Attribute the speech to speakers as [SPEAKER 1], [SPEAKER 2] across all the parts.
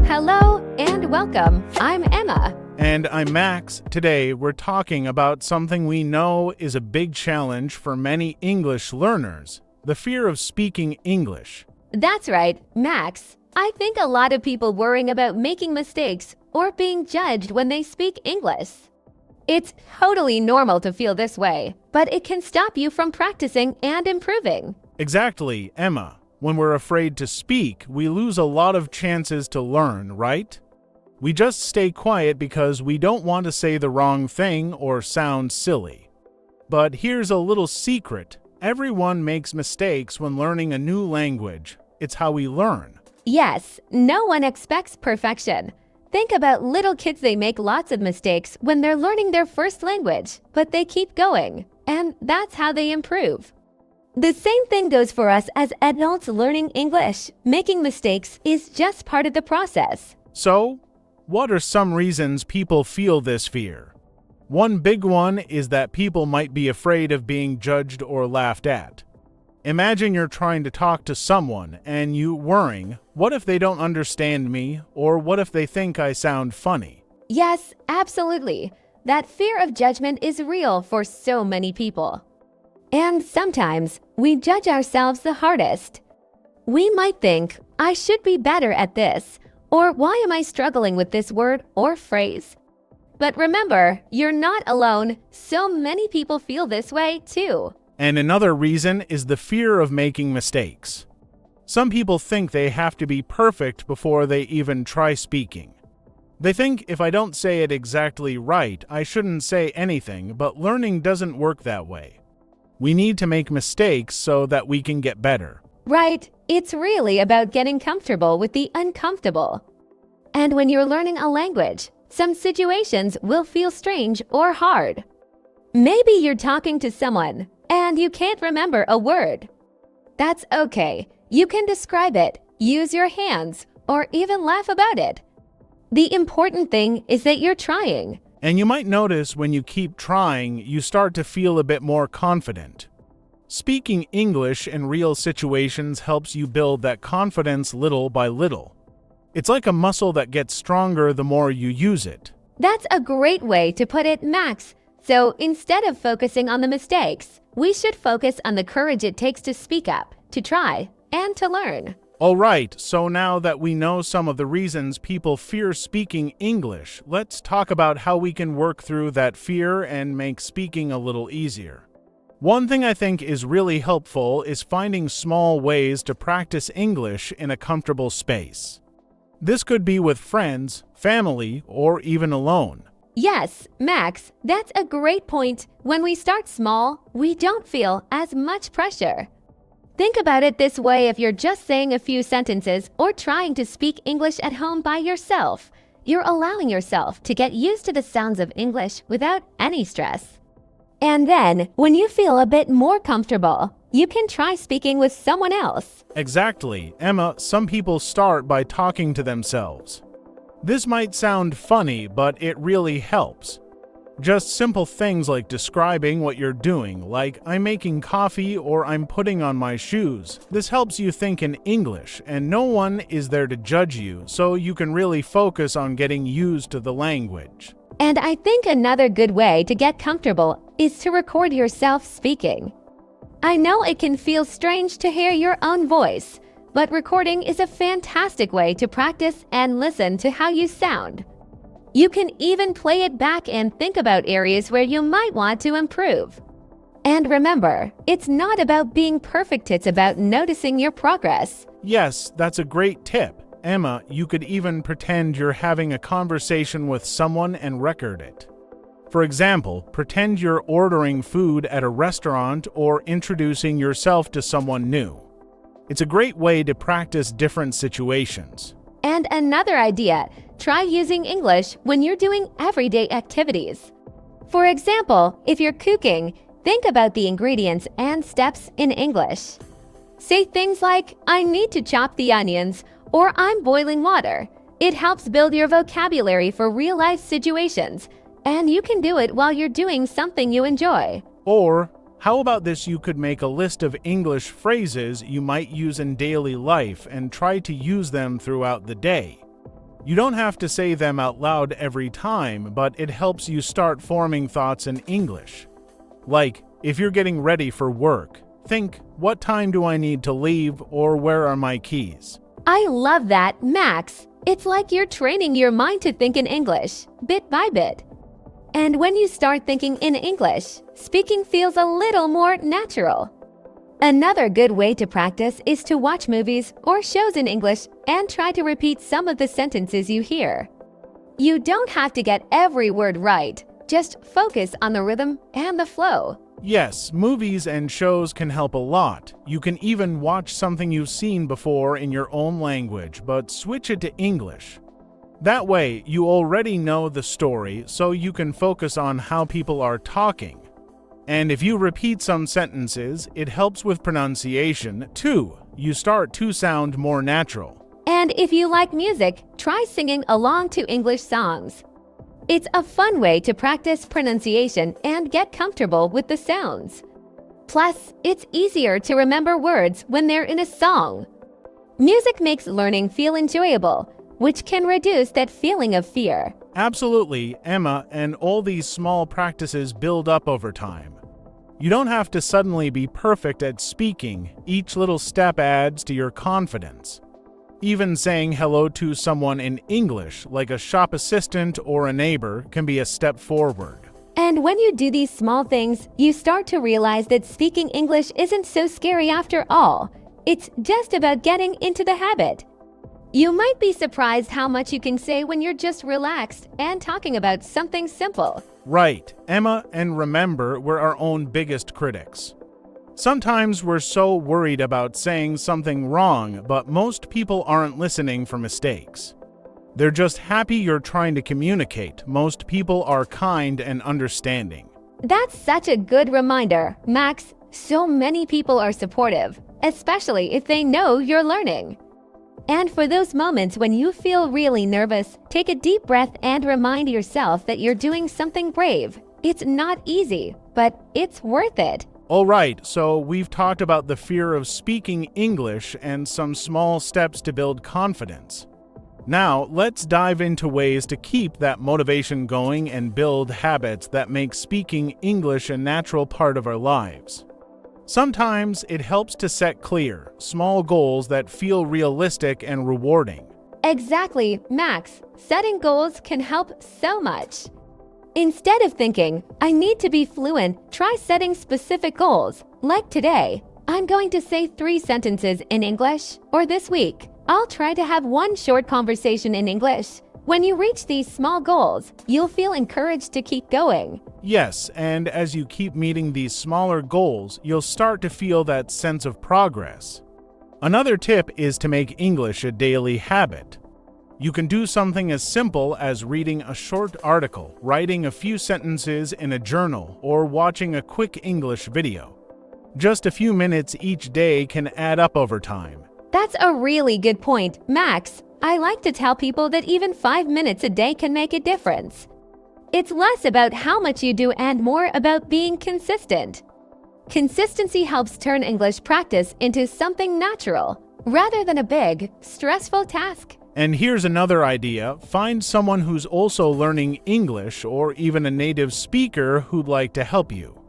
[SPEAKER 1] Hello and welcome. I'm Emma.
[SPEAKER 2] And I'm Max. Today we're talking about something we know is a big challenge for many English learners, the fear of speaking English.
[SPEAKER 1] That's right, Max. I think a lot of people worrying about making mistakes or being judged when they speak English. It's totally normal to feel this way, but it can stop you from practicing and improving.
[SPEAKER 2] Exactly, Emma. When we're afraid to speak, we lose a lot of chances to learn, right? We just stay quiet because we don't want to say the wrong thing or sound silly. But here's a little secret. Everyone makes mistakes when learning a new language. It's how we learn.
[SPEAKER 1] Yes, no one expects perfection. Think about little kids. They make lots of mistakes when they're learning their first language, but they keep going, and that's how they improve. The same thing goes for us as adults learning English. Making mistakes is just part of the process.
[SPEAKER 2] So, what are some reasons people feel this fear? One big one is that people might be afraid of being judged or laughed at. Imagine you're trying to talk to someone and you worrying, what if they don't understand me, or what if they think I sound funny?
[SPEAKER 1] Yes, absolutely. That fear of judgment is real for so many people. And sometimes we judge ourselves the hardest. We might think, I should be better at this, or why am I struggling with this word or phrase? But remember, you're not alone. So many people feel this way too.
[SPEAKER 2] And another reason is the fear of making mistakes. Some people think they have to be perfect before they even try speaking. They think if I don't say it exactly right, I shouldn't say anything, but learning doesn't work that way. We need to make mistakes so that we can get better.
[SPEAKER 1] Right, it's really about getting comfortable with the uncomfortable. And when you're learning a language, some situations will feel strange or hard. Maybe you're talking to someone and you can't remember a word. That's okay. You can describe it, use your hands, or even laugh about it. The important thing is that you're trying.
[SPEAKER 2] And you might notice when you keep trying, you start to feel a bit more confident. Speaking English in real situations helps you build that confidence little by little. It's like a muscle that gets stronger the more you use it.
[SPEAKER 1] That's a great way to put it, Max. So instead of focusing on the mistakes, we should focus on the courage it takes to speak up, to try, and to learn.
[SPEAKER 2] All right, so now that we know some of the reasons people fear speaking English, let's talk about how we can work through that fear and make speaking a little easier. One thing I think is really helpful is finding small ways to practice English in a comfortable space. This could be with friends, family, or even alone.
[SPEAKER 1] Yes, Max, that's a great point. When we start small, we don't feel as much pressure. Think about it this way: if you're just saying a few sentences or trying to speak English at home by yourself, you're allowing yourself to get used to the sounds of English without any stress. And then, when you feel a bit more comfortable, you can try speaking with someone else.
[SPEAKER 2] Exactly, Emma. Some people start by talking to themselves. This might sound funny, but it really helps. Just simple things like describing what you're doing, like I'm making coffee or I'm putting on my shoes. This helps you think in English, and no one is there to judge you, so you can really focus on getting used to the language.
[SPEAKER 1] And I think another good way to get comfortable is to record yourself speaking. I know it can feel strange to hear your own voice, but recording is a fantastic way to practice and listen to how you sound. You can even play it back and think about areas where you might want to improve. And remember, it's not about being perfect, it's about noticing your progress.
[SPEAKER 2] Yes, that's a great tip. Emma, you could even pretend you're having a conversation with someone and record it. For example, pretend you're ordering food at a restaurant or introducing yourself to someone new. It's a great way to practice different situations.
[SPEAKER 1] And another idea, try using English when you're doing everyday activities. For example, if you're cooking, think about the ingredients and steps in English. Say things like, I need to chop the onions, or I'm boiling water. It helps build your vocabulary for real-life situations, and you can do it while you're doing something you enjoy.
[SPEAKER 2] Or, how about this? You could make a list of English phrases you might use in daily life and try to use them throughout the day. You don't have to say them out loud every time, but it helps you start forming thoughts in English. Like, if you're getting ready for work, think, what time do I need to leave, or where are my keys?
[SPEAKER 1] I love that, Max. It's like you're training your mind to think in English, bit by bit. And when you start thinking in English, speaking feels a little more natural. Another good way to practice is to watch movies or shows in English and try to repeat some of the sentences you hear. You don't have to get every word right, just focus on the rhythm and the flow.
[SPEAKER 2] Yes, movies and shows can help a lot. You can even watch something you've seen before in your own language, but switch it to English. That way, you already know the story, so you can focus on how people are talking. And if you repeat some sentences, it helps with pronunciation, too. You start to sound more natural.
[SPEAKER 1] And if you like music, try singing along to English songs. It's a fun way to practice pronunciation and get comfortable with the sounds. Plus, it's easier to remember words when they're in a song. Music makes learning feel enjoyable, which can reduce that feeling of fear.
[SPEAKER 2] Absolutely, Emma, and all these small practices build up over time. You don't have to suddenly be perfect at speaking. Each little step adds to your confidence. Even saying hello to someone in English, like a shop assistant or a neighbor, can be a step forward.
[SPEAKER 1] And when you do these small things, you start to realize that speaking English isn't so scary after all. It's just about getting into the habit. You might be surprised how much you can say when you're just relaxed and talking about something simple.
[SPEAKER 2] Right, Emma, and remember, we're our own biggest critics. Sometimes we're so worried about saying something wrong, but most people aren't listening for mistakes. They're just happy you're trying to communicate. Most people are kind and understanding.
[SPEAKER 1] That's such a good reminder, Max. So many people are supportive, especially if they know you're learning. And for those moments when you feel really nervous, take a deep breath and remind yourself that you're doing something brave. It's not easy, but it's worth it.
[SPEAKER 2] All right, so we've talked about the fear of speaking English and some small steps to build confidence. Now, let's dive into ways to keep that motivation going and build habits that make speaking English a natural part of our lives. Sometimes it helps to set clear, small goals that feel realistic and rewarding.
[SPEAKER 1] Exactly, Max. Setting goals can help so much. Instead of thinking, I need to be fluent, try setting specific goals. Like today, I'm going to say 3 sentences in English, or this week, I'll try to have 1 short conversation in English. When you reach these small goals, you'll feel encouraged to keep going.
[SPEAKER 2] Yes, and as you keep meeting these smaller goals, you'll start to feel that sense of progress. Another tip is to make English a daily habit. You can do something as simple as reading a short article, writing a few sentences in a journal, or watching a quick English video. Just a few minutes each day can add up over time.
[SPEAKER 1] That's a really good point, Max. I like to tell people that even 5 minutes a day can make a difference. It's less about how much you do and more about being consistent. Consistency helps turn English practice into something natural, rather than a big, stressful task.
[SPEAKER 2] And here's another idea. Find someone who's also learning English or even a native speaker who'd like to help you.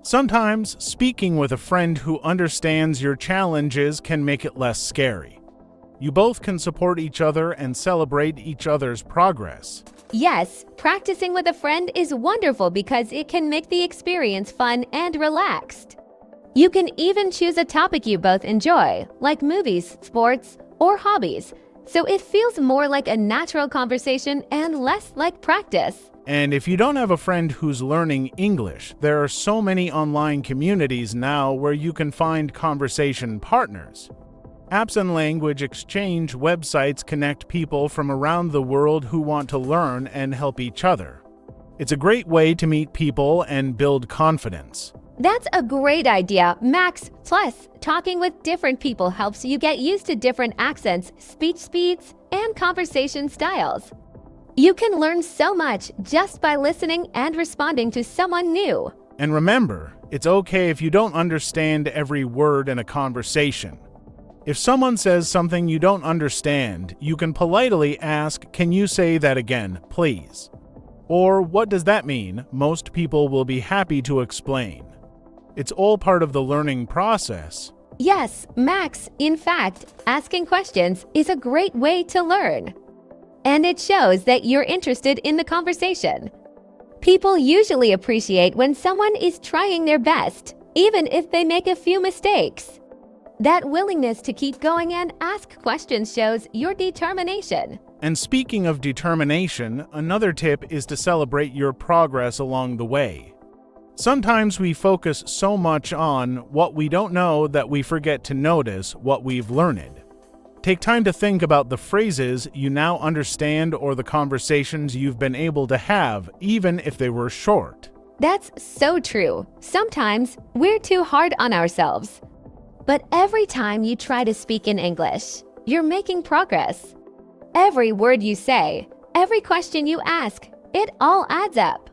[SPEAKER 2] Sometimes speaking with a friend who understands your challenges can make it less scary. You both can support each other and celebrate each other's progress.
[SPEAKER 1] Yes, practicing with a friend is wonderful because it can make the experience fun and relaxed. You can even choose a topic you both enjoy, like movies, sports, or hobbies, so it feels more like a natural conversation and less like practice.
[SPEAKER 2] And if you don't have a friend who's learning English, there are so many online communities now where you can find conversation partners. Apps and language exchange websites connect people from around the world who want to learn and help each other. It's a great way to meet people and build confidence.
[SPEAKER 1] That's a great idea, Max. Plus, talking with different people helps you get used to different accents, speech speeds, and conversation styles. You can learn so much just by listening and responding to someone new.
[SPEAKER 2] And remember, it's okay if you don't understand every word in a conversation. If someone says something you don't understand, you can politely ask, "Can you say that again, please?" Or, "What does that mean?" Most people will be happy to explain. It's all part of the learning process.
[SPEAKER 1] Yes, Max, in fact, asking questions is a great way to learn. And it shows that you're interested in the conversation. People usually appreciate when someone is trying their best, even if they make a few mistakes. That willingness to keep going and ask questions shows your determination.
[SPEAKER 2] And speaking of determination, another tip is to celebrate your progress along the way. Sometimes we focus so much on what we don't know that we forget to notice what we've learned. Take time to think about the phrases you now understand or the conversations you've been able to have, even if they were short.
[SPEAKER 1] That's so true. Sometimes we're too hard on ourselves. But every time you try to speak in English, you're making progress. Every word you say, every question you ask, it all adds up.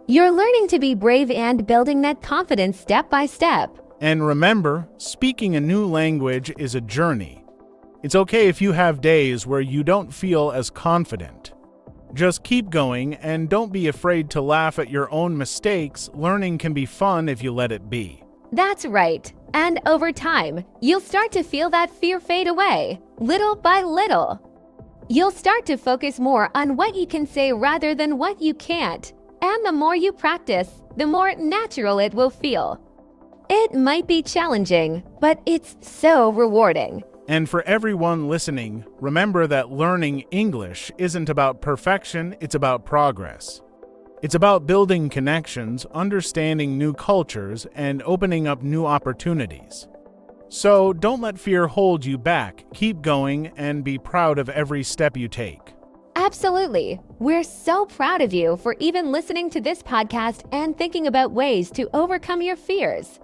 [SPEAKER 1] You're learning to be brave and building that confidence step by step.
[SPEAKER 2] And remember, speaking a new language is a journey. It's okay if you have days where you don't feel as confident. Just keep going and don't be afraid to laugh at your own mistakes. Learning can be fun if you let it be.
[SPEAKER 1] That's right. And over time, you'll start to feel that fear fade away, little by little. You'll start to focus more on what you can say rather than what you can't. And the more you practice, the more natural it will feel. It might be challenging, but it's so rewarding.
[SPEAKER 2] And for everyone listening, remember that learning English isn't about perfection, it's about progress. It's about building connections, understanding new cultures, and opening up new opportunities. So don't let fear hold you back. Keep going and be proud of every step you take.
[SPEAKER 1] Absolutely. We're so proud of you for even listening to this podcast and thinking about ways to overcome your fears.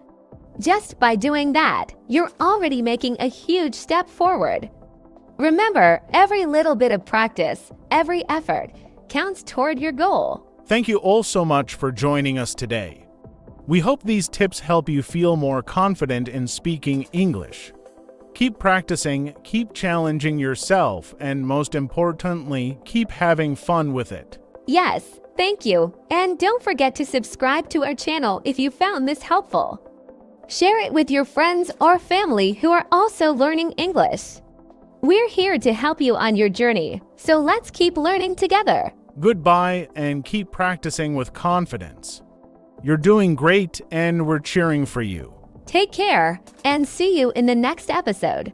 [SPEAKER 1] Just by doing that, you're already making a huge step forward. Remember, every little bit of practice, every effort, counts toward your goal.
[SPEAKER 2] Thank you all so much for joining us today. We hope these tips help you feel more confident in speaking English. Keep practicing, keep challenging yourself, and most importantly, keep having fun with it.
[SPEAKER 1] Yes, thank you. And don't forget to subscribe to our channel if you found this helpful. Share it with your friends or family who are also learning English. We're here to help you on your journey, so let's keep learning together.
[SPEAKER 2] Goodbye and keep practicing with confidence. You're doing great and we're cheering for you.
[SPEAKER 1] Take care and see you in the next episode.